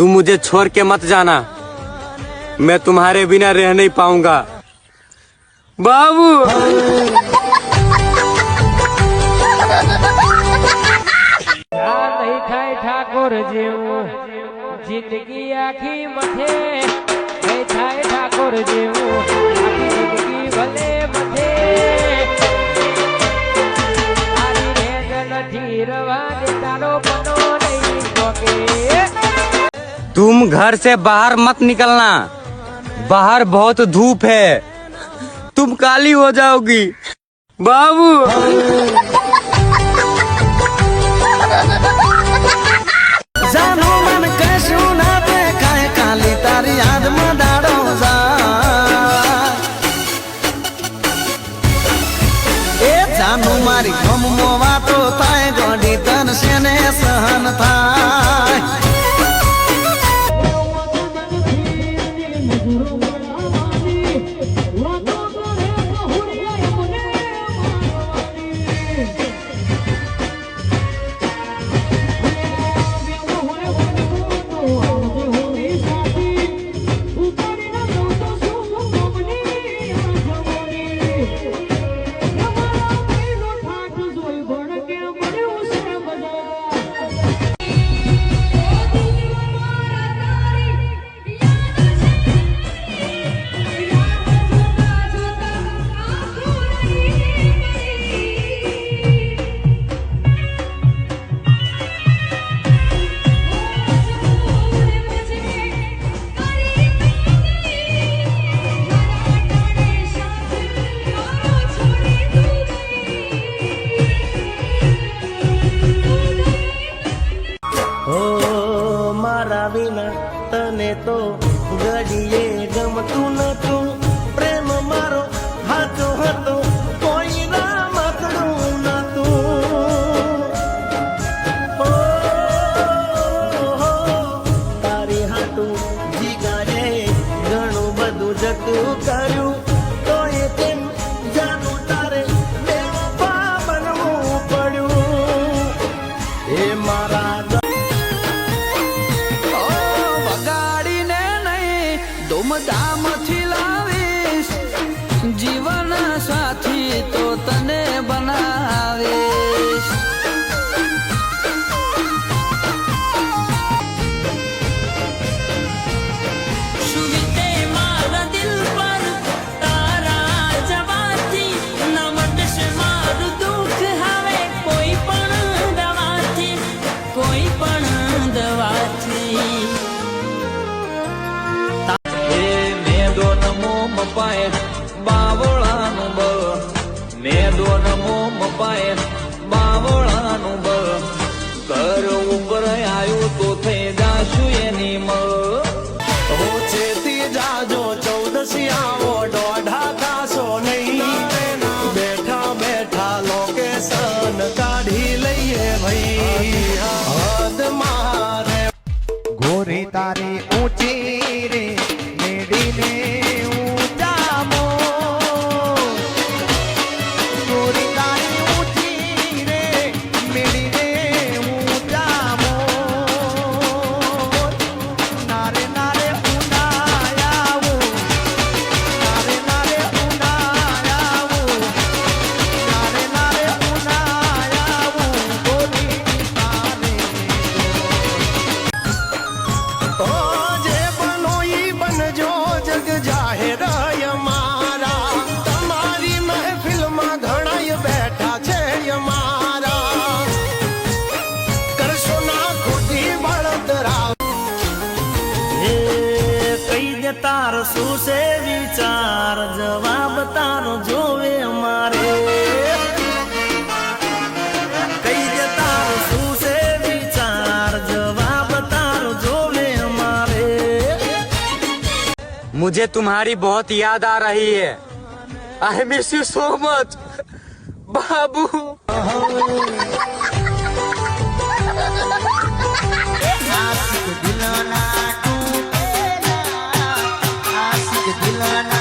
तुम मुझे छोड़ के मत जाना, मैं तुम्हारे बिना रह नहीं पाऊंगा बाबू। नहीं थाय ठाकुर जेवू जिंदगी आखी मथे, नहीं थाय ठाकुर जेवू आखी जिंदगी भले मथे। आरी रेंज नथी रवा दे तारो बनो नहीं कोके। तुम घर से बाहर मत निकलना, बाहर बहुत धूप है, तुम काली हो जाओगी बाबू। जानो मन कशु ना देखाय काली तारी याद में दाड़ो जा। ए जानो मारी गम मोवा तो थाय गोडी तन से ने सहन थाय। तने तो घड़िए गमतुं नतुं प्रेम मारो हाथो हतो कोई ना मकड़ुं नतुं। हो तारी हाटू जीगारे घणुं बधुं जतुं कर्युं तोय तेम जादू तारे बेवफा बनवुं पड्युं। ए मारा धाम लावीश जीवन साथी तो तने बनावीश। सुविते मारा दिल पर तारा जवाथी नमटश मारू दुख हवे कोई पण दवाथी, कोई पण दवाथी। पाए बावळानु बळ, ने दोन मोम पाए बावळानु बळ। घर उपर आयु तो थे जाशु एनी मळ। हो चेती जाजो 14 आवो डोढा खासो नहीं। बैठा बैठा लोकेशन काढ़ी लईए भई हद मारे। गोरी तारी ऊंची रे मेडी ने तारो शू से विचार जवाब तारो जोवे मारे। कई दे तारो शू से विचार जवाब तारो जोवे मारे। मुझे तुम्हारी बहुत याद आ रही है, I miss you so much बाबू। दिलाना